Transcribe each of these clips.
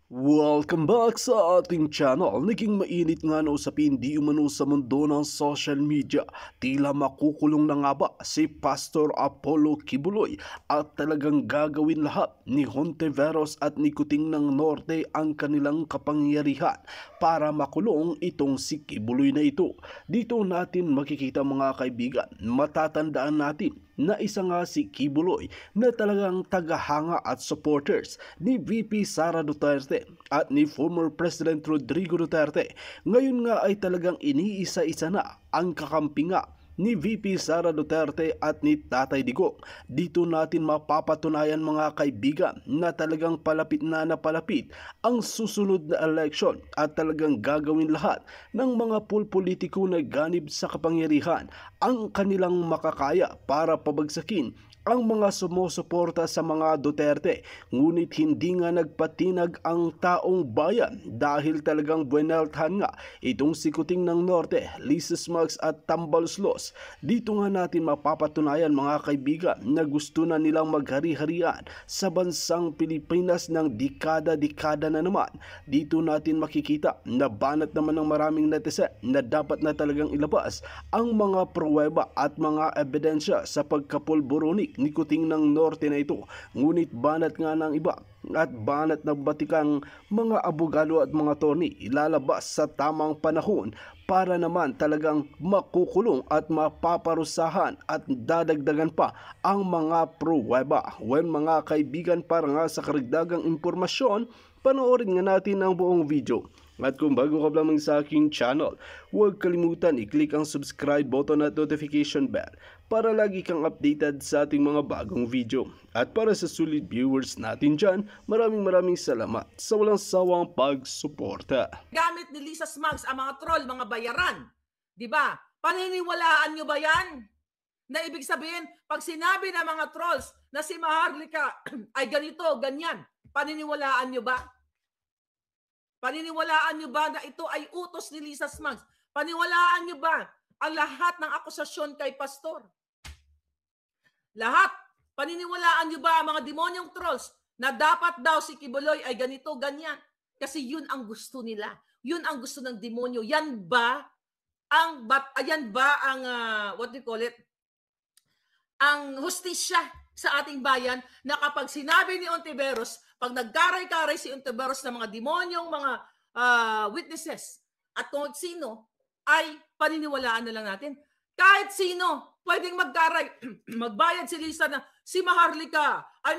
Welcome back sa ating channel. Naging mainit nga na usapin di umano sa mundo ng social media. Tila makukulong na nga ba si Pastor Apollo Kibuloy at talagang gagawin lahat ni Hontiveros at ni Kuting ng Norte ang kanilang kapangyarihan para makulong itong si Kibuloy na ito. Dito natin makikita mga kaibigan, matatandaan natin na isa nga si Kibuloy na talagang tagahanga at supporters ni VP Sara Duterte at ni former President Rodrigo Duterte. Ngayon nga ay talagang iniisa-isa na ang kakampi nga ni VP Sara Duterte at ni Tatay Digong. Dito natin mapapatunayan mga kaibigan na talagang palapit na palapit ang susunod na election at talagang gagawin lahat ng mga pulpolitiko na ganib sa kapangyarihan ang kanilang makakaya para pabagsakin ang mga sumusuporta sa mga Duterte. Ngunit hindi nga nagpatinag ang taong bayan dahil talagang bueneltahan nga itong si Kuting ng Norte, Lisa Smugs at Tambaloslos. Dito nga natin mapapatunayan mga kaibigan na gusto na nilang maghari-harian sa bansang Pilipinas ng dekada-dekada na naman. Dito natin makikita na banat naman ng maraming netizen na dapat na talagang ilabas ang mga pruweba at mga ebidensya sa pagkapulburonik ni Kuting ng Norte na ito. Ngunit banat nga ng iba at banat na batikang mga abogado at mga attorney ilalabas sa tamang panahon para naman talagang makukulong at mapaparusahan at dadagdagan pa ang mga pruweba. Well mga kaibigan, para nga sa karagdagang impormasyon, panoorin nga natin ang buong video. At kung bago ka lamang sa aking channel, huwag kalimutan i-click ang subscribe button at notification bell para lagi kang updated sa ating mga bagong video. At para sa sulit viewers natin dyan, maraming salamat sa walang sawang pagsuporta. Gamit ni Lisa Smugs ang mga troll, mga bayaran. Diba? Paniniwalaan nyo ba yan? Na ibig sabihin, pag sinabi ng mga trolls na si Maharlika ay ganito, ganyan, paniniwalaan nyo ba? Paniniwalaan nyo ba na ito ay utos ni Lisa Smugs? Paniniwalaan nyo ba ang lahat ng akusasyon kay Pastor? Lahat. Paniniwalaan nyo ba ang mga demonyong trolls na dapat daw si Kibuloy ay ganito, ganyan? Kasi yun ang gusto nila. Yun ang gusto ng demonyo. Yan ba ang what do you call it? Ang hustisya sa ating bayan na kapag sinabi ni Hontiveros, pag nagkaray-karay si Hontiveros ng mga demonyong mga witnesses at kung sino, ay paniniwalaan na lang natin. Kahit sino, pwedeng magkaray, magbayad si Lisa na si Maharlika ay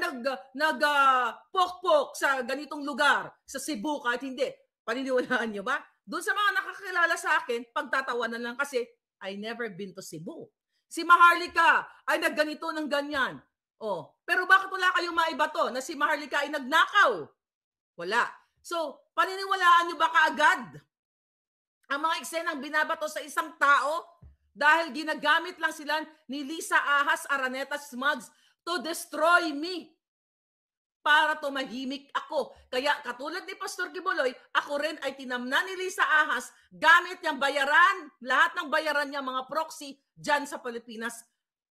nagpokpok sa ganitong lugar, sa Cebu, kahit hindi. Paniniwalaan nyo ba? Doon sa mga nakakilala sa akin, pagtatawanan lang kasi I never been to Cebu. Si Maharlika ay nagganito ng ganyan. Oh, pero bakit wala kayong maibato na si Maharlika ay nagnakaw? Wala. So, paniniwalaan nyo ba kaagad ang mga eksenang binabato sa isang tao dahil ginagamit lang sila ni Lisa Ahas Araneta Smugs to destroy me para tumahimik ako. Kaya katulad ni Pastor Kibuloy, ako rin ay tinamnan ni Lisa Ahas gamit niyang bayaran, lahat ng bayaran niya mga proxy dyan sa Pilipinas.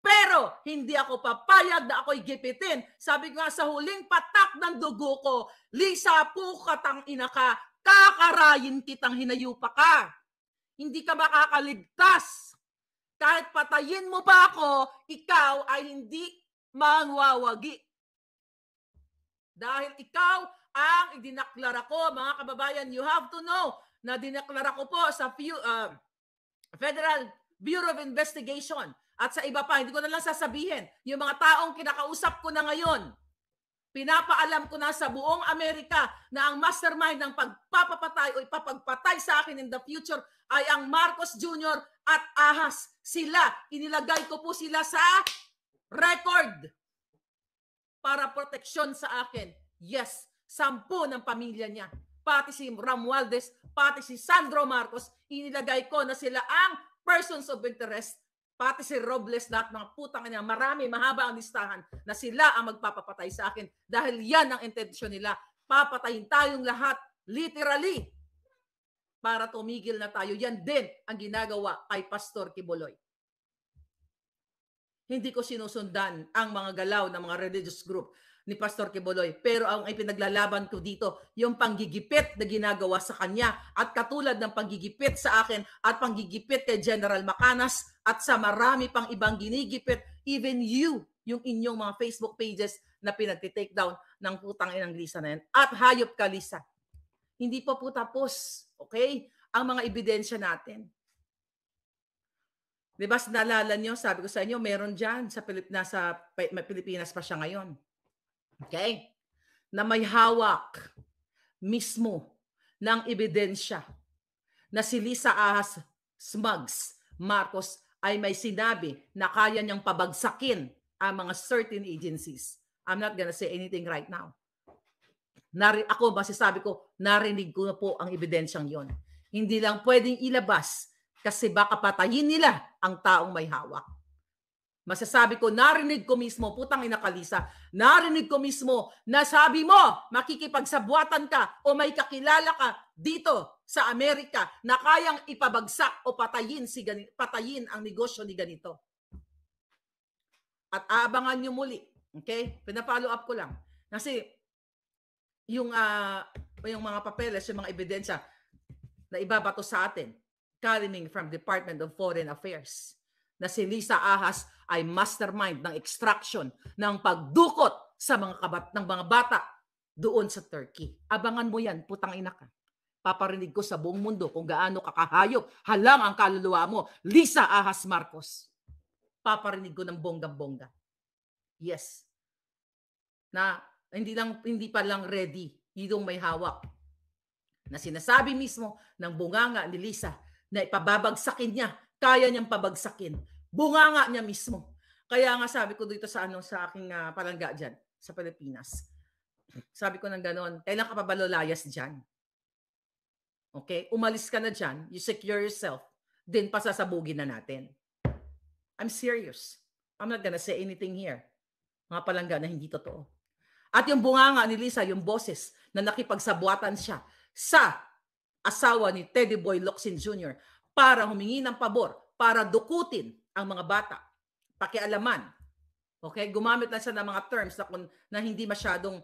Pero hindi ako papayag na ako'y gipitin. Sabi ko nga sa huling patak ng dugo ko, Lisa, pukatang ina ka, kakarayin kitang hinayupa ka. Hindi ka makakaligtas. Kahit patayin mo pa ako, ikaw ay hindi mangwawagi. Dahil ikaw ang idinaklara ko, mga kababayan, you have to know na dinaklara ko po sa Federal Bureau of Investigation at sa iba pa, hindi ko na lang sasabihin. Yung mga taong kinakausap ko na ngayon, pinapaalam ko na sa buong Amerika na ang mastermind ng pagpapapatay o ipapagpatay sa akin in the future ay ang Marcos Jr. at Ahas. Sila, inilagay ko po sila sa record para proteksyon sa akin. Yes, 10 ng pamilya niya. Pati si Romualdez, pati si Sandro Marcos, inilagay ko na sila ang persons of interest. Pati si Robles, lahat mga putang niya, marami, mahaba ang listahan na sila ang magpapapatay sa akin dahil yan ang intensyon nila. Papatayin tayong lahat, literally, para tumigil na tayo. Yan din ang ginagawa kay Pastor Kibuloy. Hindi ko sinusundan ang mga galaw ng mga religious group. ni Pastor Kibuloy. Pero ang ipinaglalaban ko dito, yung panggigipit na ginagawa sa kanya at katulad ng panggigipit sa akin at panggigipit kay General Macanas at sa marami pang ibang ginigipit, even you, yung inyong mga Facebook pages na pinagtitake down ng putang inang Lisa na yan. At hayop ka, Lisa. Hindi pa po tapos, okay? Ang mga ebidensya natin. Diba, naalala nyo, sabi ko sa inyo, meron dyan sa Pilipinas pa siya ngayon. Okay? Na may hawak mismo ng ebidensya na si Lisa Ahas Smugs Marcos ay may sinabi na kaya niyang pabagsakin ang mga certain agencies. I'm not gonna say anything right now. Ako, masasabi ko, narinig ko na po ang ebidensyang yon. Hindi lang pwedeng ilabas kasi baka patayin nila ang taong may hawak. Masasabi ko, narinig ko mismo, putang ina ka, Lisa, narinig ko mismo na sabi mo, makikipagsabuatan ka o may kakilala ka dito sa Amerika na kayang ipabagsak o patayin ang negosyo ni ganito. At aabangan nyo muli. Okay? Pinapollow up ko lang. Kasi yung mga papeles, yung mga ebidensya na ibabato sa atin, coming from Department of Foreign Affairs, na si Lisa Ahas ay mastermind ng extraction ng pagdukot sa ng mga bata doon sa Turkey. Abangan mo yan, putang ina ka. Paparinig ko sa buong mundo kung gaano kakahayop, halang ang kaluluwa mo, Lisa Ahas Marcos. Paparinig ko ng bonggang-bongga. Yes. Na hindi pa lang ready, yung may hawak. Na sinasabi mismo ng bunganga ni Lisa na ipababagsakin niya, kaya niyang pabagsakin. Bunganga niya mismo. Kaya nga sabi ko dito sa aking palangga dyan, sa Pilipinas. Sabi ko ng ganon, kailan ka pa ba lulayas dyan? Okay? Umalis ka na dyan, you secure yourself, then pasasabugin na natin. I'm serious. I'm not gonna say anything here. Mga palangga na hindi totoo. At yung bunganga ni Lisa, yung boses na nakipagsabuatan siya sa asawa ni Teddy Boy Locsin Jr. para humingi ng pabor, para dukutin ang mga bata, pakialaman. Okay? Gumamit lang siya ng mga terms na hindi masyadong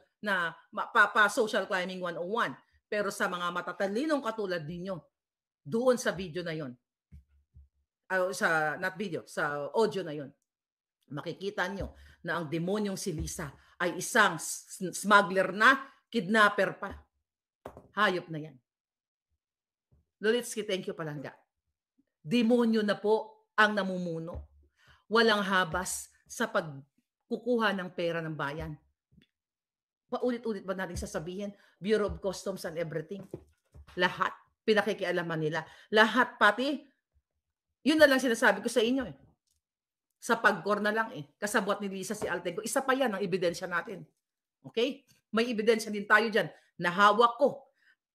social climbing 101. Pero sa mga matatalinong katulad ninyo, doon sa video na yon, sa audio na yon, makikita nyo na ang demonyong si Lisa ay isang smuggler na, kidnapper pa. Hayop na yan. Lolitsky, thank you palangga. Demonyo na po ang namumuno. Walang habas sa pagkukuha ng pera ng bayan. Paulit-ulit ba natin sasabihin? Bureau of Customs and everything. Lahat. Pinakikialaman nila. Lahat pati. Yun na lang sinasabi ko sa inyo eh. Sa pagkor na lang eh. Kasabwat ni Lisa si Altenco. Isa pa yan ang ebidensya natin. Okay? May ebidensya din tayo dyan. Nahawak ko.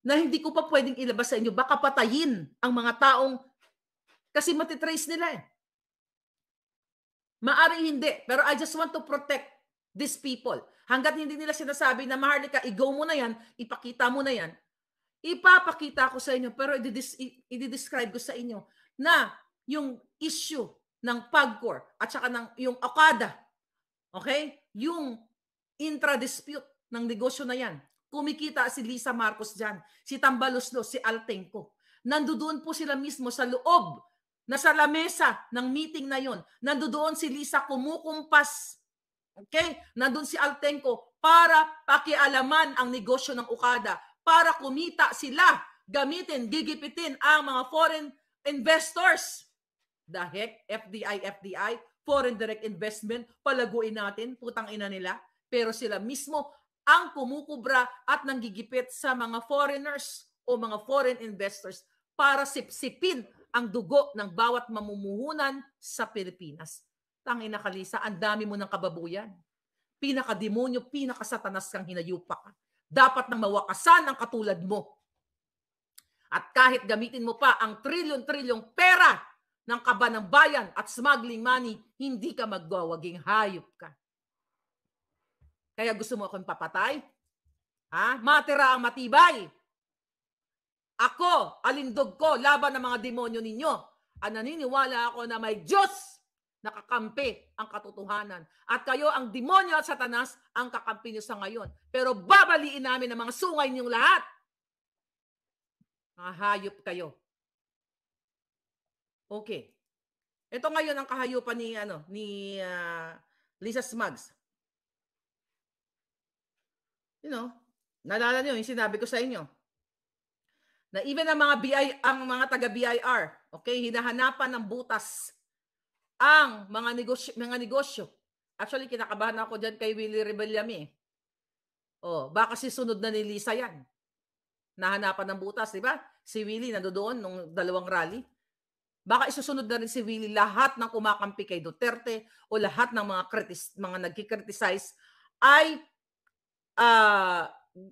Na hindi ko pa pwedeng ilabas sa inyo. Baka patayin ang mga taong kasi matitrace nila eh. Maaring hindi. Pero I just want to protect these people. Hanggat hindi nila sinasabi na Maharlika, i-go mo na yan, ipakita mo na yan, ipapakita ko sa inyo. Pero i-describe ko sa inyo na yung issue ng PAGCOR at saka yung Okada, okay? Yung intra-dispute ng negosyo na yan. Kumikita si Lisa Marcos dyan, si Tambaloslo, si Altenco. Nandoon po sila mismo sa loob, nasa lamesa ng meeting na yon. Nandoon si Lisa kumukumpas. Okay? Nandoon si Altenco para pakialaman ang negosyo ng Okada, para kumita sila, gamitin, gigipitin ang mga foreign investors. The heck, FDI, foreign direct investment, palaguin natin, putang ina nila. Pero sila mismo ang kumukubra at nanggigipit sa mga foreigners o mga foreign investors para sipsipin ang dugo ng bawat mamumuhunan sa Pilipinas. Tangina ka, Lisa, ang dami mo ng kababuyan. Pinakademonyo, pinakasatanas kang hinayupa ka. Dapat nang mawakasan ang katulad mo. At kahit gamitin mo pa ang trilyon-trilyong pera ng kaba ng bayan at smuggling money, hindi ka magwawaging hayop ka. Kaya gusto mo akong papatay? Ha? Matira ang matibay. Ako, alindog ko, laban ng mga demonyo ninyo. Ang naniniwala ako na may Diyos nakakampi ang katotohanan. At kayo, ang demonyo at Satanas, ang kakampi nyo sa ngayon. Pero babaliin namin ang mga sungay ninyong lahat. Mga hayop kayo. Okay. Ito ngayon ang kahayupan ni Lisa Smugs. Naalala niyo yung sinabi ko sa inyo. Na even ang mga taga BIR, okay, hinahanapan ng butas ang mga negosyo. Actually, kinakabahan ako diyan kay Willie Rebellami. Baka si sunod na ni Lisa yan. Nahanapan ng butas, di ba? Si Willie nandoon nung 2 rally. Baka isusunod na rin si Willie lahat ng kumakampi kay Duterte o lahat ng mga nagkikriticize ay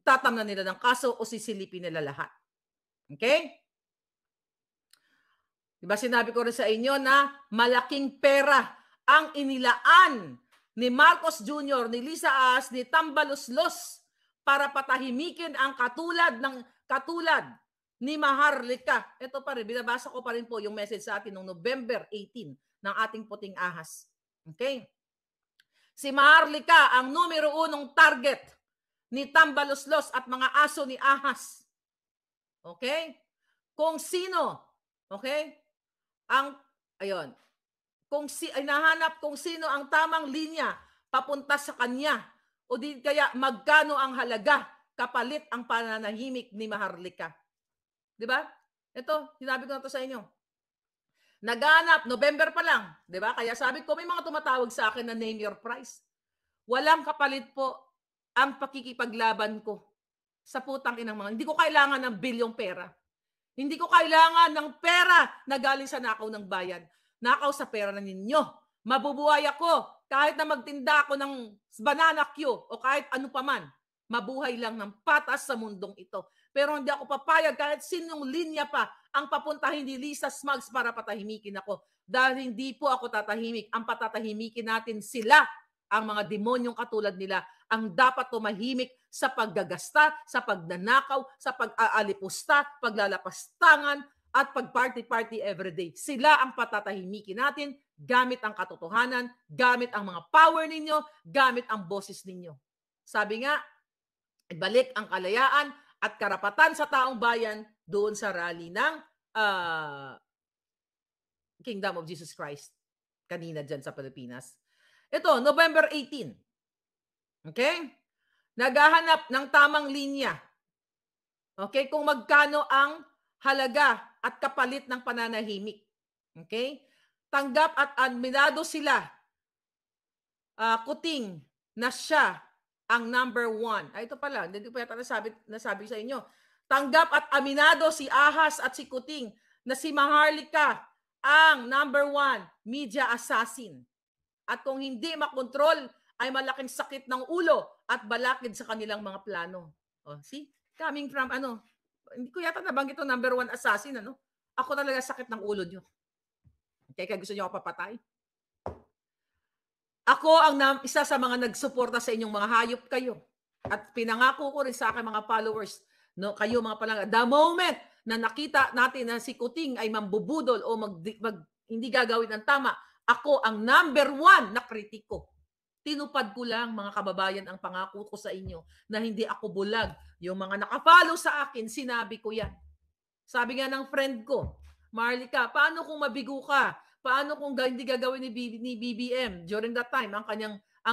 tatamnan nila ng kaso o sisilipin nila lahat. Okay? Diba sinabi ko rin sa inyo na malaking pera ang inilaan ni Marcos Jr., ni Lisa As, ni Tambaloslos para patahimikin ang katulad ni Maharlika. Ito pa rin, binabasa ko pa rin po yung message sa atin noong November 18 ng ating puting ahas. Okay? Si Maharlika ang numero 1 target ni Tambaloslos at mga aso ni Ahas. Okay? Kung sino, okay? Nahanap kung sino ang tamang linya papunta sa kanya o di kaya magkano ang halaga kapalit ang pananahimik ni Maharlika. Di ba? Ito, sinabi ko na to sa inyo. Naghanap, November pa lang. Di ba? Kaya sabi ko, may mga tumatawag sa akin na name your price. Walang kapalit po ang pakikipaglaban ko sa putang inang mga. Hindi ko kailangan ng bilyong pera. Hindi ko kailangan ng pera na galing sa nakaw ng bayan. Nakaw sa pera na ninyo. Mabubuhay ako kahit na magtinda ako ng banana Q o kahit ano paman. Mabuhay lang ng patas sa mundong ito. Pero hindi ako papayag kahit sinong linya pa ang papuntahin ni Lisa Smugs para patahimikin ako. Dahil hindi po ako tatahimik. Ang patatahimikin natin sila, ang mga demonyong katulad nila, ang dapat tumahimik sa paggagasta, sa pagnanakaw, sa pag-aalipusta, paglalapastangan, at pag-party-party everyday. Sila ang patatahimikin natin gamit ang katotohanan, gamit ang mga power ninyo, gamit ang boses ninyo. Sabi nga, ibalik ang kalayaan at karapatan sa taong bayan doon sa rally ng Kingdom of Jesus Christ kanina dyan sa Pilipinas. Ito, November 18. Okay? Naghahanap ng tamang linya. Okay? Kung magkano ang halaga at kapalit ng pananahimik. Okay? Tanggap at adminado sila. Kuting na siya ang number 1. Ito pala, hindi ko yata nasabi sa inyo. Tanggap at aminado si Ahas at si Kuting na si Maharlika ang number 1 media assassin. At kung hindi makontrol, ay malaking sakit ng ulo at balakid sa kanilang mga plano. See? Coming from hindi ko yata nabanggit ito number 1 assassin, Ako talaga sakit ng ulo nyo. Okay, kaya gusto nyo ako papatay? Ako ang isa sa mga nagsuporta sa inyong mga hayop kayo. At pinangako ko rin sa aking mga followers, kayo mga palangga, the moment na nakita natin na si Kuting ay mambubudol o hindi gagawin ng tama, ako ang number 1 na kritiko. Tinupad ko lang, mga kababayan, ang pangako ko sa inyo na hindi ako bulag. Yung mga nakafollow sa akin, sinabi ko yan. Sabi nga ng friend ko, Maharlika, paano kung mabigo ka? Paano kung hindi gagawin ni BBM? During that time, ang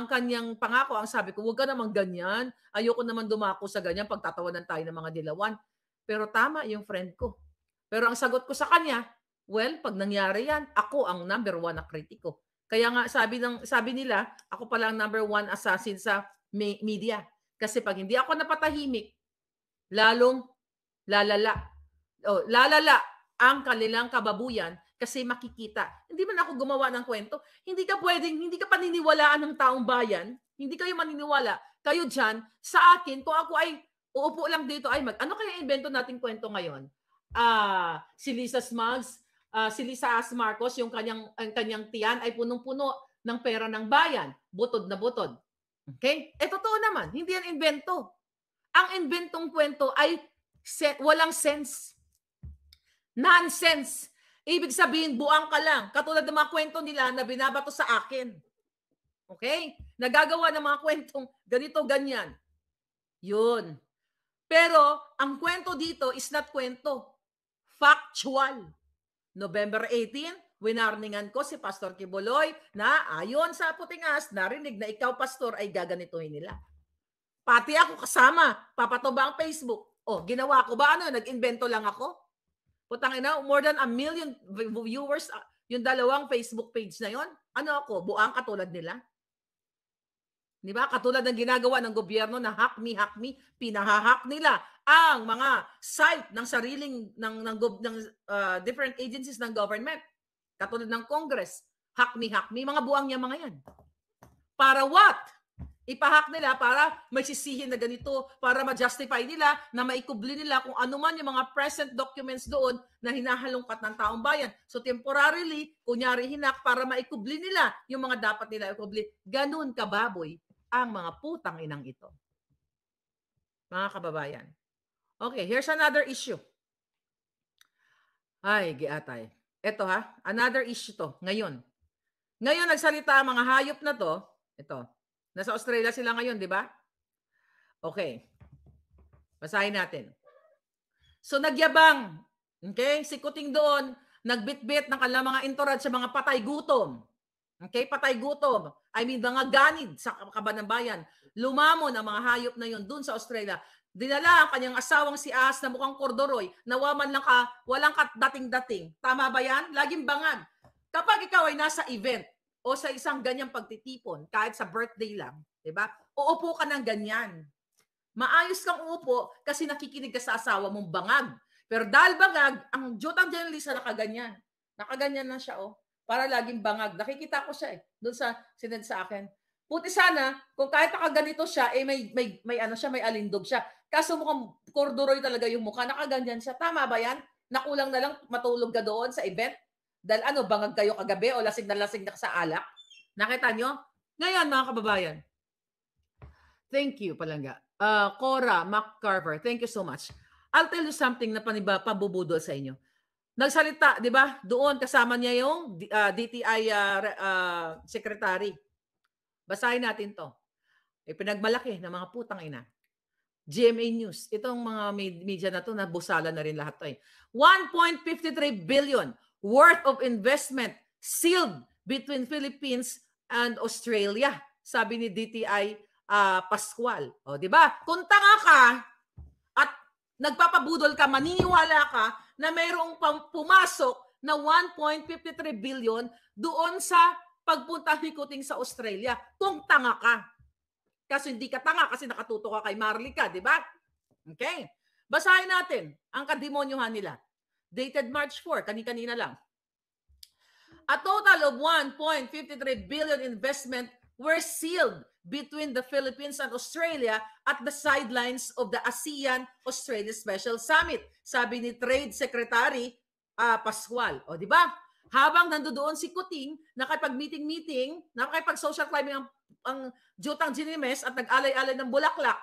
kanyang pangako, ang sabi ko, huwag ka naman ganyan. Ayoko naman dumako sa ganyan, pagtatawanan tayo ng mga dilawan. Pero tama yung friend ko. Pero ang sagot ko sa kanya, well, pag nangyari yan, ako ang number 1 na kritiko. Kaya nga sabi nila, ako pala ang number 1 assassin sa media. Kasi pag hindi ako napatahimik, lalong lalala. Lalala ang kanilang kababuyan kasi makikita. Hindi man ako gumawa ng kwento. Hindi ka paniniwalaan ng taong bayan. Hindi kayo maniniwala. Kayo dyan, sa akin, kung ako ay uupo lang dito, ano kaya invento nating kwento ngayon? Si Lisa Smugs, si Lisa As Marcos, yung kanyang tiyan ay punong-puno ng pera ng bayan. Butod na butod. Okay? Totoo naman. Hindi yan invento. Ang inventong kwento ay walang sense. Nonsense. Ibig sabihin, buang ka lang. Katulad ng mga kwento nila na binabato sa akin. Okay? Nagagawa ng mga kwentong ganito, ganyan. Yun. Pero, ang kwento dito is not kwento. Factual. November 18, winarningan ko si Pastor Kibuloy na ayon sa putingas, narinig na ikaw, Pastor, ay gaganituhin nila. Pati ako kasama, papatoba ang Facebook. Oh, ginawa ko ba? Ano, nag-invento lang ako? Putang ina, more than 1 million viewers yung dalawang Facebook page na yon. Ano ako, buang katulad nila? Di ba? Katulad ng ginagawa ng gobyerno na hack me, pinahahack nila ang mga site ng sariling ng different agencies ng government. Katulad ng Congress, hack me, mga buang niya mga yan. Para what? Ipahack nila para may sisihin na ganito, para ma-justify nila, na maikubli nila kung ano man yung mga present documents doon na hinahalungkat ng taong bayan. So temporarily, kunyari hinak para maikubli nila yung mga dapat nila ikubli. Ganun kababoy ang mga putang inang ito. Mga kababayan. Okay, here's another issue. Ay, giatay. Ito ha, another issue to, ngayon. Ngayon nagsalita ang mga hayop na to, ito. Nasa Australia sila ngayon, di ba? Okay. Basahin natin. So, nagyabang. Okay? Si Kuting doon, nagbitbit ng kanilang mga entourage sa mga patay gutom. Okay? Patay gutom. I mean, mga ganid sa kaban ng bayan. Lumamon ang mga hayop na yun doon sa Australia. Dinala ang kanyang asawang si Ahas na mukhang kordoroy, nawaman lang ka, walang dating-dating. Tama ba yan? Laging bangag. Kapag ikaw ay nasa event, o sa isang ganyang pagtitipon, kahit sa birthday lang, di ba? Uupo ka ng ganyan. Maayos kang uupo kasi nakikinig ka sa asawa mong bangag. Pero dahil bangag, ang jutang journalista nakaganyan. Nakaganyan na siya, oh. Para laging bangag. Nakikita ko siya, eh. Doon sa sinend sa akin. Puti sana, kung kahit nakaganito siya, eh may ano siya, may alindog siya. Kaso mukhang corduroy talaga yung mukha. Nakaganyan siya. Tama ba yan? Nakulang na lang matulog ka doon sa event? Dahil ano, bangag kayo kagabi o lasing na sa alak? Nakita nyo? Ngayon, mga kababayan. Thank you, Palangga. Cora McCarver, thank you so much. I'll tell you something na pabubudol sa inyo. Nagsalita, di ba? Doon kasama niya yung DTI secretary. Basahin natin to. Pinagmalaki ng mga putang ina. GMA News. Itong mga media na to, nabusala na rin lahat to. 1.53 billion worth of investment sealed between Philippines and Australia, sabi ni DTI Pascual. O, di ba? Kung tanga ka at nagpapabudol ka, maniniwala ka na mayroong pumasok na 1.53 billion doon sa pagpunta ni Kuting sa Australia. Kung tanga ka. Kasi hindi ka tanga kasi nakatuto ka kay Marlica, di ba? Okay. Basahin natin ang kademonyohan nila. Dated March 4, kani-kanina lang. A total of 1.53 billion investment were sealed between the Philippines and Australia at the sidelines of the ASEAN-Australia Special Summit, sabi ni Trade Secretary Pascual. O, di ba? Habang nandoon si Kuting, nakipag-meeting, nakipag-social climbing ang Jutang Ginimes at nag-alay-alay ng bulaklak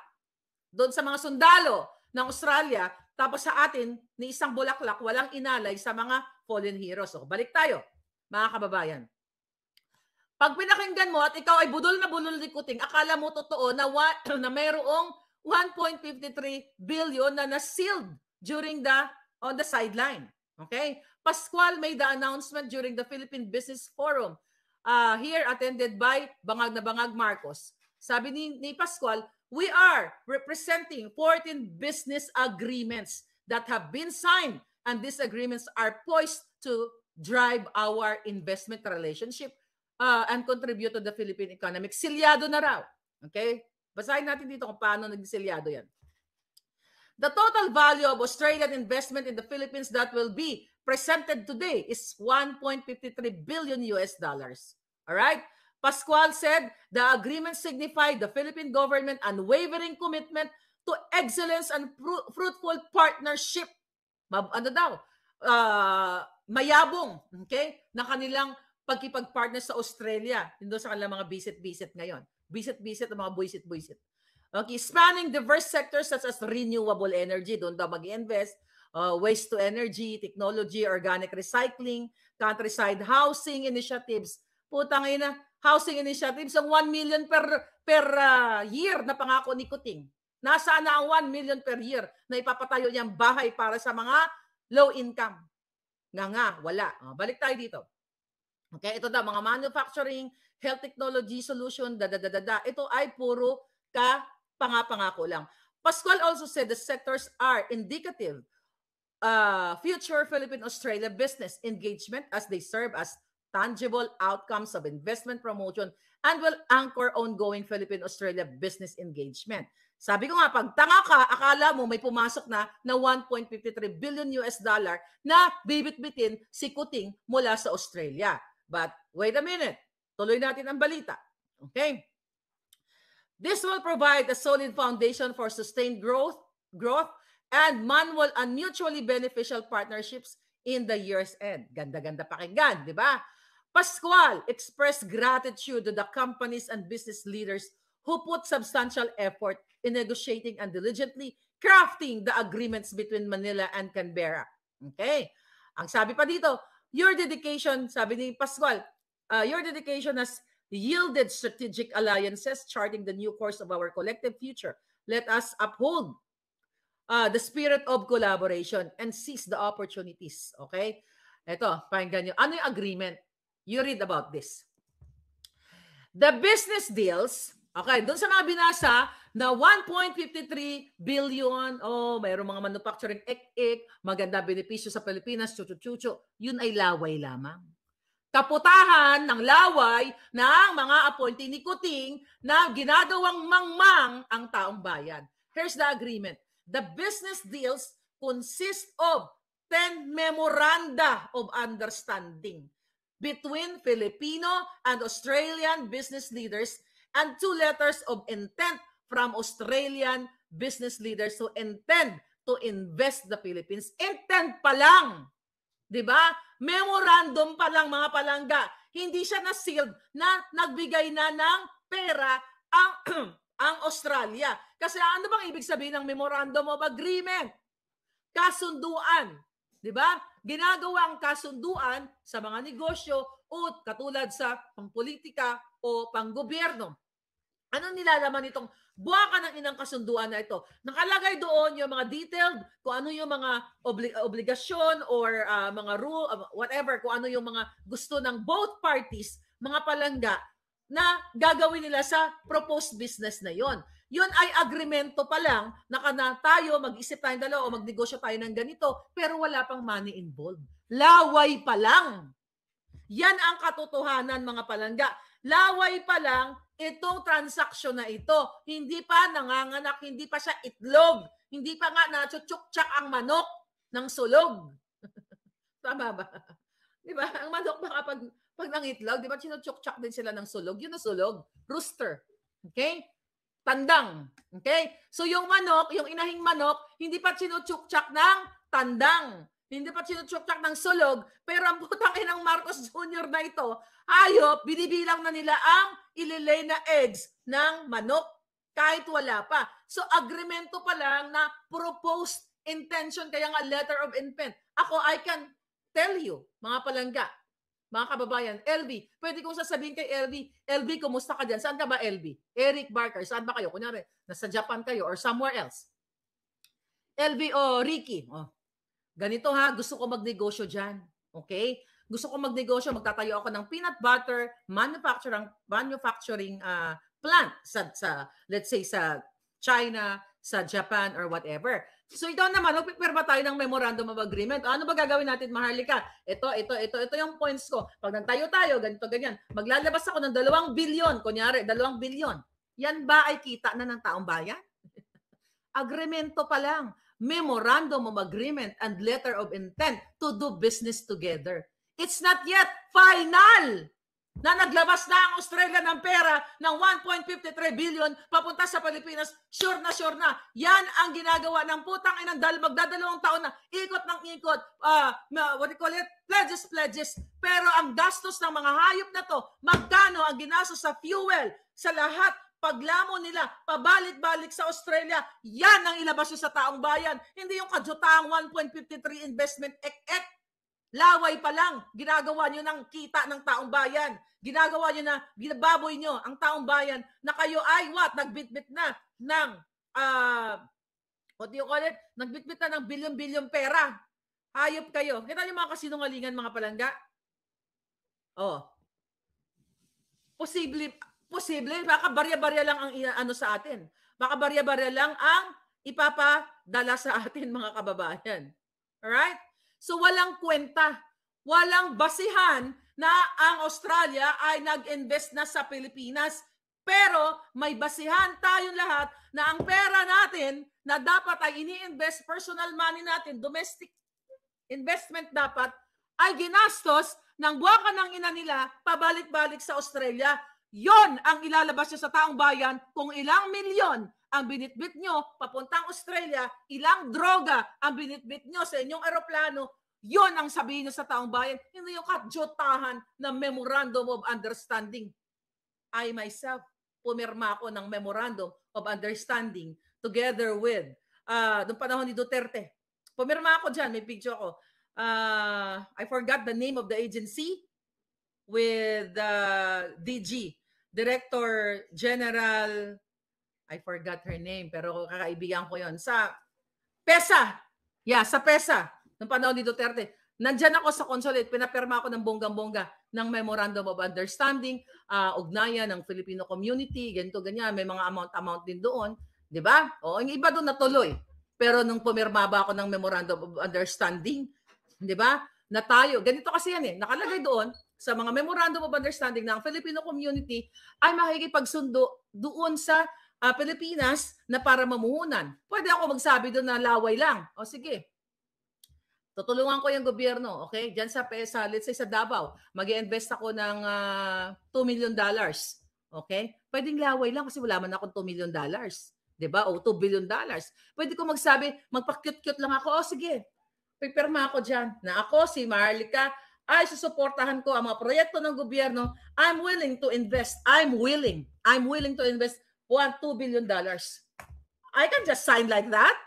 doon sa mga sundalo ng Australia. Tapos sa atin, ni isang bulaklak, walang inalay sa mga fallen heroes. So, balik tayo, mga kababayan. Pag pinakinggan mo at ikaw ay budol na budol ni Kuting, akala mo totoo na mayroong 1.53 billion na na-sealed on the sideline. Okay? Pascual made the announcement during the Philippine Business Forum here attended by Bangag na Bangag Marcos. Sabi ni Pascual, we are representing 14 business agreements that have been signed, and these agreements are poised to drive our investment relationship and contribute to the Philippine economic. Silyado na raw. Okay? Basahin natin dito kung paano nagsilyado yan. The total value of Australian investment in the Philippines that will be presented today is 1.53 billion US dollars. All right? Pascual said the agreement signified the Philippine government unwavering commitment to excellence and fruitful partnership. Mayabong, okay? Na kanilang pagkipag-partner sa Australia, hindi sa kanilang mga visit-visit ngayon. Visit-visit ang mga buisit-buisit. Okay, spanning diverse sectors such as renewable energy, doon daw mag-invest, waste to energy, technology, organic recycling, countryside housing initiatives. Putang ina, housing initiatives ang 1 million per year na pangako ni Kuting. Nasaan na ang 1 million per year na ipapatayo niyang bahay para sa mga low income? Nga, wala. Balik tayo dito. Okay, ito daw, mga manufacturing, health technology solution, Ito ay puro pangako lang. Pascual also said the sectors are indicative future Philippine-Australia business engagement as they serve as tangible outcomes of investment promotion and will anchor ongoing Philippine-Australia business engagement. Sabi ko nga, pag tanga ka, akala mo may pumasok na 1.53 billion US dollar na bibit-bitin si Kuting mula sa Australia. But wait a minute, tuloy natin ang balita. Okay? This will provide a solid foundation for sustained growth and manual and mutually beneficial partnerships in the year's end. Ganda-ganda pakinggan, di ba? Pascual expressed gratitude to the companies and business leaders who put substantial effort in negotiating and diligently crafting the agreements between Manila and Canberra. Okay? Ang sabi pa dito, your dedication, sabi ni Pascual, your dedication has yielded strategic alliances charting the new course of our collective future. Let us uphold the spirit of collaboration and seize the opportunities. Okay? Ito, pakinggan nyo. Ano yung agreement? You read about this. The business deals, okay, doon sa mga binasa na 1.53 billion, mayroong mga manufacturing maganda benepisyo sa Pilipinas, chuchu-chuchu, yun ay laway lamang. Kaputahan ng laway ng mga appointee ni Kuting na ginagawang mangmang ang taong bayan. Here's the agreement. The business deals consist of 10 memoranda of understanding between Filipino and Australian business leaders and 2 letters of intent from Australian business leaders who intend to invest the Philippines. Intent pa lang. Diba? Memorandum pa lang, mga palangga. Hindi siya na-sealed na nagbigay na ng pera ang Australia. Kasi ano bang ibig sabihin ng Memorandum of Agreement? Kasunduan. Diba? Ginagawa ang kasunduan sa mga negosyo o katulad sa pangpolitika o panggobyerno. Anong nilalaman itong buwaka ng inang kasunduan na ito? Nakalagay doon yung mga detailed, kung ano yung mga obligasyon or mga rule, whatever, kung ano yung mga gusto ng both parties, mga palangga, na gagawin nila sa proposed business na yon. Yun ay agreemento pa lang na tayo, mag-isip tayong dalawa o magnegosyo tayo ng ganito, pero wala pang money involved. Laway pa lang. Yan ang katotohanan, mga palangga. Laway pa lang itong transaksyon na ito. Hindi pa nanganganak, hindi pa siya itlog. Hindi pa nga nachuchukchak ang manok ng sulog. Tama ba? Di ba? Ang manok baka pag nangitlog, di ba chinuchukchak din sila ng sulog? Yun na sulog. Rooster. Okay? Tandang. Okay? So yung manok, yung inahing manok, hindi pa chinuchukchak ng tandang. Hindi pa chinuchukchak ng sulog, pero ang putang inang Marcos Jr. na ito, hayop, binibilang na nila ang ililay na eggs ng manok kahit wala pa. So agreemento pa lang na proposed intention, kaya nga letter of intent. Ako, I can tell you, mga palangga, mga kababayan, LB, pwede kong sasabihin kay LB, kumusta ka dyan? Saan ka ba, LB? Eric Barker, saan ba kayo? Kunyari, nasa Japan kayo or somewhere else. LB o Ricky, ganito ha, gusto ko magnegosyo dyan. Okay? Gusto ko magnegosyo, magtatayo ako ng peanut butter manufacturing plant sa let's say sa China, sa Japan, or whatever. So ito naman, magpipirma tayo ng memorandum of agreement. Ano ba gagawin natin, Maharlika? Ito yung points ko. Pag nagtayo tayo, ganito, ganyan. Maglalabas ako ng 2 bilyon, kunyari, 2 bilyon. Yan ba ay kita na ng taong bayan? Agreemento pa lang. Memorandum of agreement and letter of intent to do business together. It's not yet final na naglabas na ang Australia ng pera ng 1.53 billion papunta sa Pilipinas. Sure na. Yan ang ginagawa ng putang inang magdadalawang taon na ikot ng ikot. What do you call it? Pledges. Pero ang gastos ng mga hayop na to, magkano ang ginastos sa fuel, sa lahat, paglamon nila, pabalik-balik sa Australia, yan ang ilabas nyo sa taong bayan. Hindi yung kadyutaang 1.53 investment ek-ek. Laway pa lang, ginagawa nyo ng kita ng taong bayan. Ginagawa nyo na, ginababoy nyo ang taong bayan na kayo ay what? Nagbitbit na ng, what do you call it? Nagbitbit na ng bilyon-bilyon pera. Hayop kayo. Kita nyo mga kasinungalingan, mga palangga? Oh. Posible, baka barya-barya lang ang ano sa atin. Baka barya-barya lang ang ipapadala sa atin, mga kababayan. Alright? So walang kwenta, walang basihan na ang Australia ay nag-invest na sa Pilipinas. Pero may basihan tayong lahat na ang pera natin na dapat ay ini-invest, personal money natin, domestic investment dapat, ay ginastos ng buwakan ng ina nila pabalik-balik sa Australia. Yon ang ilalabas nyo sa taong bayan kung ilang milyon ang binitbit nyo papuntang Australia, ilang droga ang binitbit nyo sa inyong eroplano, yon ang sabihin nyo sa taong bayan. Hindi yung kadyutahan ng Memorandum of Understanding. I myself, pumirma ako ng Memorandum of Understanding together with, noong panahon ni Duterte. Pumirma ako dyan, may picture ko. I forgot the name of the agency with DG, Director General, I forgot her name, pero kakaibigan ko yon sa PESA. Yeah, sa PESA. Noong panahon ni Duterte. Nandyan ako sa consulate, pinapirma ako ng bonggang-bongga ng Memorandum of Understanding, ugnayan ng Filipino community, ganito, ganyan. May mga amount din doon. Di ba? O, yung iba doon natuloy. Pero nung pumirma ba ako ng Memorandum of Understanding, di ba? Na tayo, ganito kasi yan nakalagay doon sa mga Memorandum of Understanding ng Filipino community ay makikipagsundo doon sa Pilipinas na para mamuhunan. Pwede ako magsabi doon na laway lang. O sige, tutulungan ko yung gobyerno, okay? Diyan sa PESA, let's say sa Davao, mag-i-invest ako ng $2 million. Okay? Pwedeng laway lang kasi wala man akong $2 million. Diba? O $2 billion. Pwede ko magsabi, magpa-cute-cute lang ako. O sige, pipirma ako dyan na ako, si Maharlika, ay susuportahan ko ang mga proyekto ng gobyerno. I'm willing to invest. I'm willing to invest $2 billion. I can just sign like that.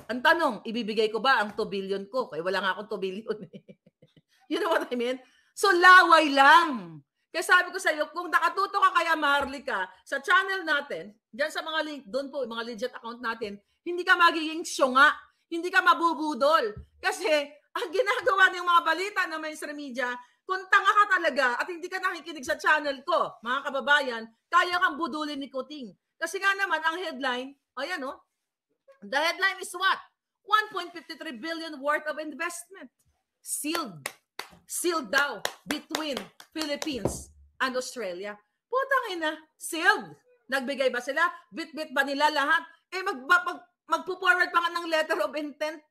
Ang tanong, ibibigay ko ba ang 2 billion ko? Kaya wala nga akong 2 billion. You know what I mean? So, laway lang. Kaya sabi ko sa iyo, kung nakatuto ka kaya Maharlika sa channel natin, dyan sa mga link, doon po, mga legit account natin, hindi ka magiging syunga, hindi ka mabubudol. Kasi, ang ginagawa ng mga balita ng mainstream media, kung tanga ka talaga at hindi ka nakikinig sa channel ko, mga kababayan, kaya kang budulin ni Kuting. Kasi nga naman, ang headline, ayan o, the headline is what? 1.53 billion worth of investment. Sealed daw between Philippines and Australia. Putang ina, sealed. Nagbigay ba sila? Bit-bit ba nila lahat? Magpo-forward pa nga ng letter of intent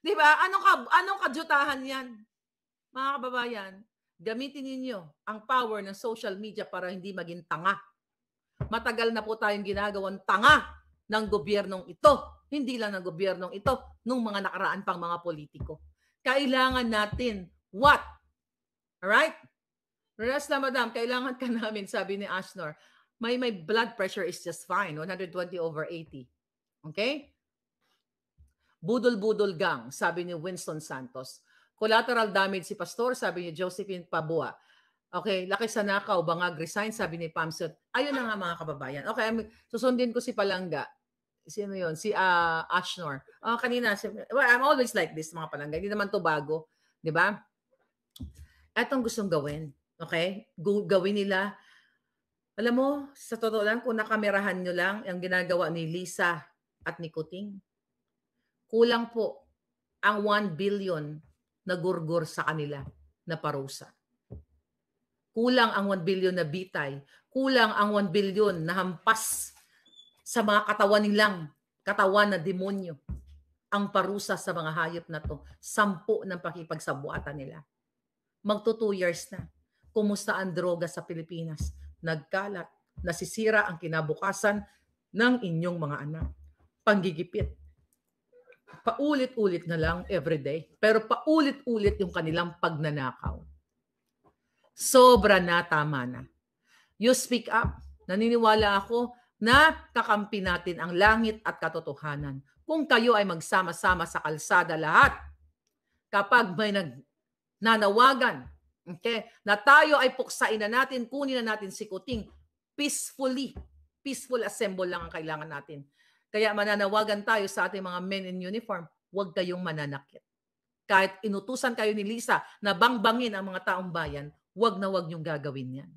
Di ba? Anong kadyutahan yan? Mga kababayan, gamitin ninyo ang power ng social media para hindi maging tanga. Matagal na po tayong ginagawang tanga ng gobyernong ito. Hindi lang ng gobyernong ito, nung mga nakaraan pang mga politiko. Kailangan natin what? Alright? Rest na madam, kailangan ka namin, sabi ni Ashnor. My blood pressure is just fine, 120/80. Okay? Budol-budol gang, sabi ni Winston Santos. Collateral damage si Pastor, sabi ni Josephine Pabua. Okay, laki sa nakaw, bangag resign, sabi ni Pamsot. Ayun na nga mga kababayan. Okay, susundin ko si Palangga. Sino yun? Si Ashnor. Kanina, well, I'm always like this, mga Palangga. Hindi naman to bago. Di ba? Etong gustong gawin. Okay? Gawin nila. Alam mo, sa totoo lang, kung nakamerahan nyo lang ang ginagawa ni Lisa at ni Kuting, kulang po ang 1 billion na gurgur sa kanila na parusa. Kulang ang 1 billion na bitay. Kulang ang 1 billion na hampas sa mga katawan na demonyo. Ang parusa sa mga hayop na to, 10 ng pakipagsabuatan nila. Magto 2 years na. Kumusta ang droga sa Pilipinas? Nagkalat, nasisira ang kinabukasan ng inyong mga anak. Panggigipit. Paulit-ulit na lang everyday. Pero paulit-ulit yung kanilang pagnanakaw. Sobra na, tama na. You speak up. Naniniwala ako na kakampi natin ang langit at katotohanan. Kung kayo ay magsama-sama sa kalsada lahat, kapag may nagnanawagan, okay, na tayo ay puksain na natin, kunin na natin si Kuting, peacefully, peaceful assemble lang ang kailangan natin. Kaya mananawagan tayo sa ating mga men in uniform, huwag kayong mananakit. Kahit inutusan kayo ni Lisa na bangbangin ang mga taong bayan, huwag na huwag niyong gagawin yan.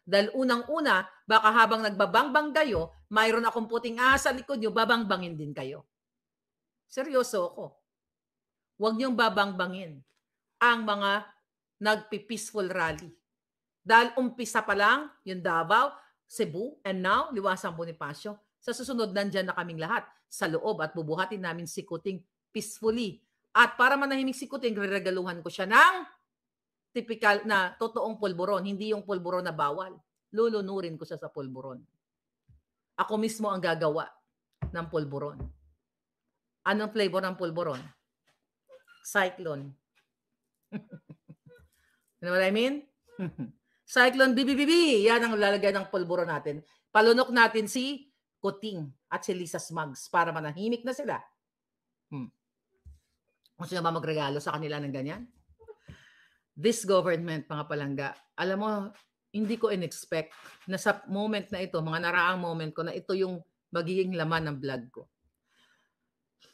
Dahil unang-una, baka habang nagbabangbang kayo, mayroon akong puting ahas sa likod niyo, babangbangin din kayo. Seryoso ako. Huwag niyong babangbangin ang mga nagpi-peaceful rally. Dahil umpisa pa lang, yung Davao, Cebu, and now, Liwasang Bonifacio, sa susunod, nandyan na kaming lahat sa loob at bubuhatin namin si Kuting peacefully. At para manahimik si Kuting, reregaluhan ko siya ng typical na totoong pulburon, hindi yung pulburon na bawal. Lulunurin ko siya sa pulburon. Ako mismo ang gagawa ng pulburon. Anong flavor ng pulburon? Cyclone. You know what I mean? Cyclone BBBB. Yan ang lalagay ng pulburon natin. Palunok natin si Kuting at si Lisa Smugs para manahimik na sila. Kung sino ba magregalo sa kanila ng ganyan? This government, mga palangga, alam mo, hindi ko in-expect na sa moment na ito, mga naraang moment ko, na ito yung magiging laman ng vlog ko.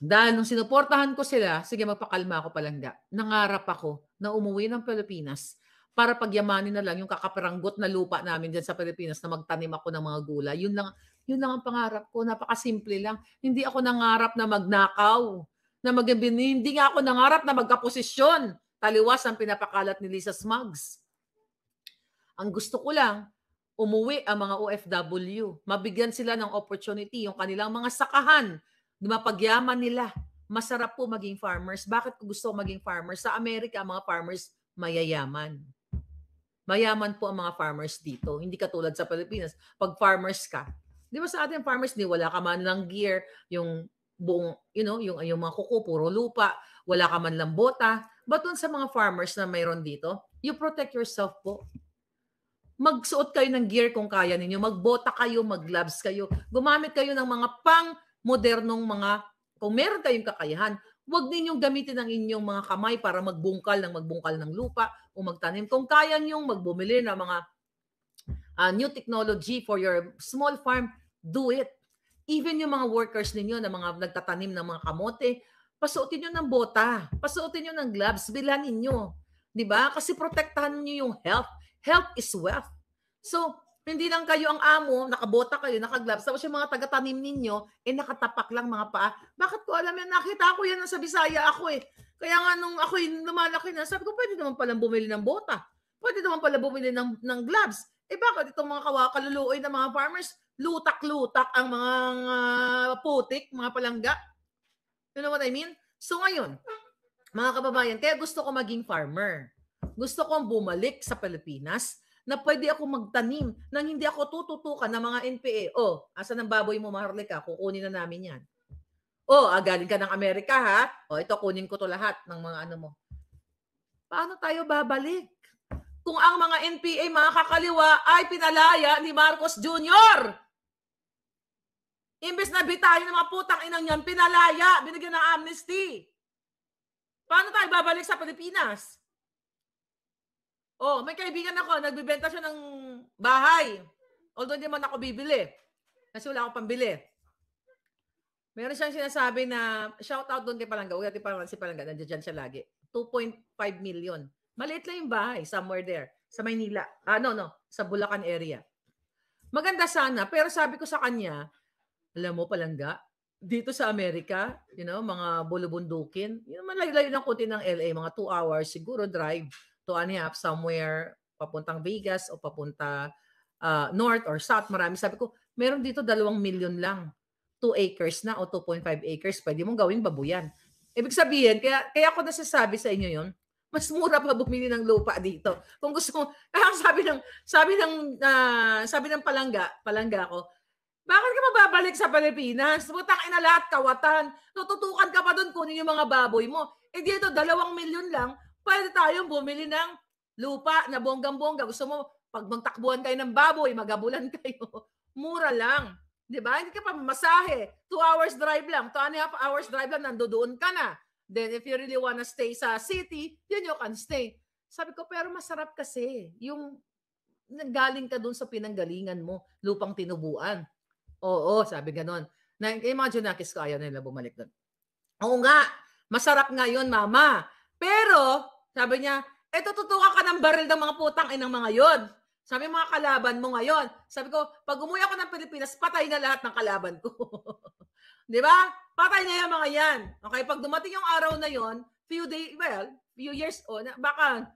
Dahil nung sinuportahan ko sila, sige magpakalma ako palangga, nangarap ako na umuwi ng Pilipinas para pagyamanin na lang yung kakaparanggot na lupa namin dyan sa Pilipinas na magtanim ako ng mga gulay. Yun lang ang pangarap ko. Napakasimple lang. Hindi ako nangarap na magnakaw. Hindi nga ako nangarap na magkaposisyon. Taliwas ang pinapakalat ni Lisa Smugs. Ang gusto ko lang, umuwi ang mga OFW. Mabigyan sila ng opportunity, yung kanilang mga sakahan, mapagyaman nila. Masarap po maging farmers. Bakit ko gusto maging farmers? Sa Amerika, ang mga farmers mayayaman. Mayaman po ang mga farmers dito. Hindi katulad sa Pilipinas. Pag farmers ka, di ba sa ating farmers, wala ka man lang gear, yung buong, yung mga kuko, puro lupa, wala ka man lang bota. But dun sa mga farmers na mayroon dito, you protect yourself po. Magsuot kayo ng gear kung kaya ninyo, magbota kayo, mag-gloves kayo, gumamit kayo ng mga pang-modernong kung meron kayong kakayahan, huwag ninyong gamitin ang inyong mga kamay para magbungkal ng lupa o magtanim. Kung kaya ninyong magbumili ng mga new technology for your small farm, do it. Even yung mga workers ninyo na mga nagtatanim ng mga kamote, pasuotin nyo ng bota, pasuotin nyo ng gloves, bilhan ninyo. Diba? Kasi protektahan nyo yung health. Health is wealth. So, hindi lang kayo ang amo, nakabota kayo, nakagloves, tapos yung mga taga-tanim ninyo, nakatapak lang mga paa. Bakit ko alam yan? Nakita ko yan sa Bisaya ako eh. Kaya nga nung ako'y lumalaki na, sabi ko, pwede naman palang bumili ng bota. Pwede naman pala bumili ng gloves. Bakit itong mga kaluluoy na mga farmers, lutak-lutak ang mga putik, mga palangga? You know what I mean? So ngayon, mga kababayan, kaya gusto ko maging farmer. Gusto kong bumalik sa Pilipinas na pwede ako magtanim nang hindi ako tututukan ng mga NPA. Asan ang baboy mo, Maharlika? Kukunin na namin yan. Galing ka ng Amerika, ha? Ito, kunin ko to lahat ng mga ano mo. Paano tayo babalik? Kung ang mga NPA, mga kakaliwa, ay pinalaya ni Marcos Jr. Imbes na bitayin ng mga putang inang yan, pinalaya, binigyan ng amnesty. Paano tayo babalik sa Pilipinas? May kaibigan ako, nagbibenta siya ng bahay. Although hindi man ako bibili. Kasi wala akong pambili. Meron siyang sinasabi na, shout out doon kay Palangga. Huwag natin parang si Palangga, nandiyan siya lagi. 2.5 million. Maliit lang yung bahay, somewhere there. Sa Maynila. Sa Bulacan area. Maganda sana, pero sabi ko sa kanya, alam mo Palangga, dito sa Amerika, mga bulubundukin, malayo-layo ng konti ng LA, mga 2 hours siguro drive. 2.5 somewhere papuntang Vegas o papunta north or south. Marami. Sabi ko, meron dito 2 million lang. 2 acres na o 2.5 acres. Pwede mong gawing babuyan. Ibig sabihin, kaya ako nasasabi sa inyo yon, mas mura pa bumili ng lupa dito. Kung gusto mo, sabi ng palangga ko, bakit ka mababalik sa Pilipinas? Butang ina lahat kawatan. Tututukan ka pa doon kunin yung mga baboy mo. Dito 2 milyon lang, pwede tayong bumili ng lupa na bonggang-bongga. Gusto mo Pag magtakbuhan kayo ng baboy, magabulan kayo. Mura lang. 'Di ba? Hindi ka pa mamasahe. 2 hours drive lang, 2.5 hours drive lang, nandoon ka na. Then if you really wanna stay sa city, then you can stay. Sabi ko, pero masarap kasi yung galing ka dun sa pinanggalingan mo, lupang tinubuan. Oo, sabi ganon. Na-imagine na kiss ko, ayaw nila bumalik doon. Oo nga, masarap nga yun, mama. Pero, sabi niya, eto tutukan ka ng baril ng mga putang inang mga yon. Sabi mga kalaban mo ngayon. Sabi ko, pag umuwi ako ng Pilipinas, patay na lahat ng kalaban ko. Di ba? Patay na yung mga yan. Okay, pag dumating yung araw na yon, few years, baka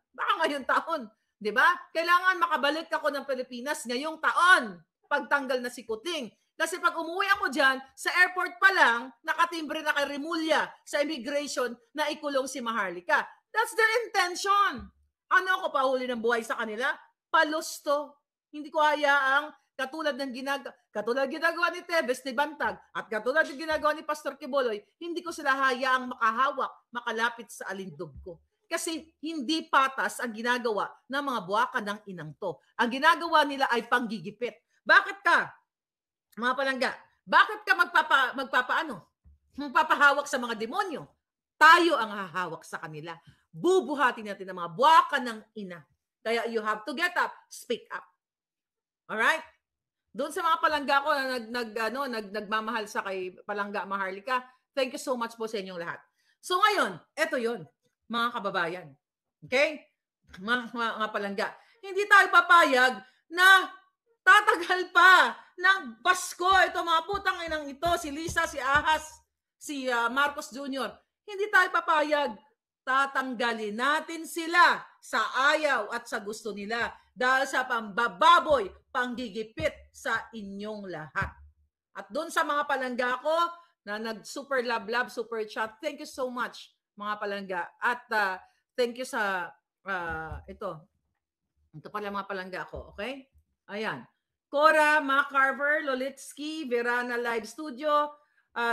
ngayong taon. Di ba? Kailangan makabalik ako ng Pilipinas ngayong taon. Pagtanggal na si Kuting. Kasi pag umuwi ako dyan, sa airport pa lang, nakatimbre na kay Rimulya sa immigration na ikulong si Maharlika. That's their intention. Ano ako pahuli ng buhay sa kanila? Palusto. Hindi ko hayaang katulad ginagawa ni Tebes, ni Bantag, at katulad ng ginagawa ni Pastor Kibuloy, hindi ko sila hayaang makahawak, makalapit sa alindog ko. Kasi hindi patas ang ginagawa ng mga buwaka ng inang to. Ang ginagawa nila ay panggigipit. Bakit ka, mga palangga, bakit ka magpapahawak sa mga demonyo? Tayo ang hahawak sa kanila. Bubuhatin natin ang mga buwaka ng ina. Kaya you have to get up, speak up. Alright? Doon sa mga palangga ko na nagmamahal sa kay Palangga Maharlika, thank you so much po sa inyong lahat. So ngayon, eto yon, mga kababayan. Okay? Mga palangga. Hindi tayo papayag na tatagal pa ng Pasko. Ito mga putang inang ito, si Lisa, si Ahas, si Marcos Jr. Hindi tayo papayag. Tatanggalin natin sila sa ayaw at sa gusto nila dahil sa pambababoy, panggigipit sa inyong lahat. At doon sa mga palangga ko na nag-super love, super chat, thank you so much mga palangga. At thank you sa ito pala mga palangga ko, okay? Ayan. Cora MacCarver, Lolitsky, Verana Live Studio,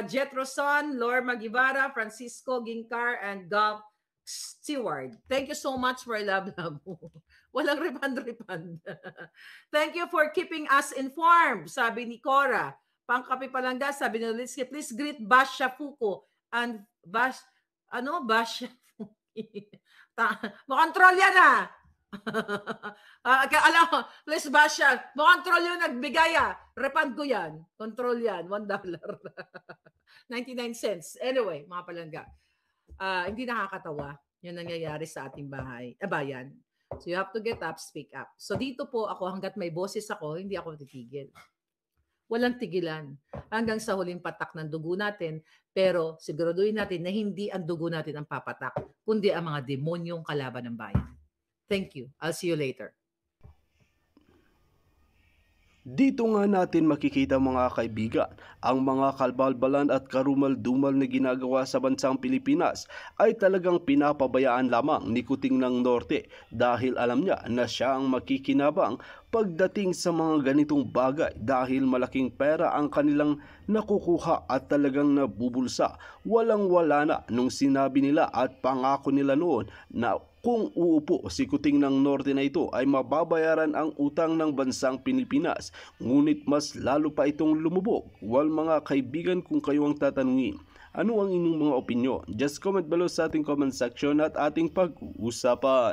Jetro Son, Lorma Guevara, Francisco Ginkar, and Golf Steward. Thank you so much for love. Walang refund. Thank you for keeping us informed, sabi ni Cora. Pangkapi palangga, sabi ni Lolitsky, please greet Basha Fuko and Basha Fuki. Makontrol yan alam mo, please Basha, makontrol yung nagbigay refund ko yan. Control yan, $1. 99 cents. Anyway, mga palangga. Hindi nakakatawa yung nangyayari sa ating bayan. So you have to get up, speak up. So dito po ako, hanggat may boses ako, hindi ako titigil. Walang tigilan. Hanggang sa huling patak ng dugo natin, pero siguraduhin natin na hindi ang dugo natin ang papatak, kundi ang mga demonyong kalaban ng bayan. Thank you. I'll see you later. Dito nga natin makikita mga kaibigan, ang mga kalbalbalan at karumal-dumal na ginagawa sa bansang Pilipinas ay talagang pinapabayaan lamang ni Kuting ng Norte dahil alam niya na siya ang makikinabang pagdating sa mga ganitong bagay dahil malaking pera ang kanilang nakukuha at talagang nabubulsa. Walang-wala na nung sinabi nila at pangako nila noon na kung uupo si Kuting ng Norte na ito ay mababayaran ang utang ng bansang Pilipinas. Ngunit mas lalo pa itong lumubog. Well mga kaibigan, kung kayo ang tatanungin, ano ang inyong mga opinyon? Just comment below sa ating comment section at ating pag-uusapan.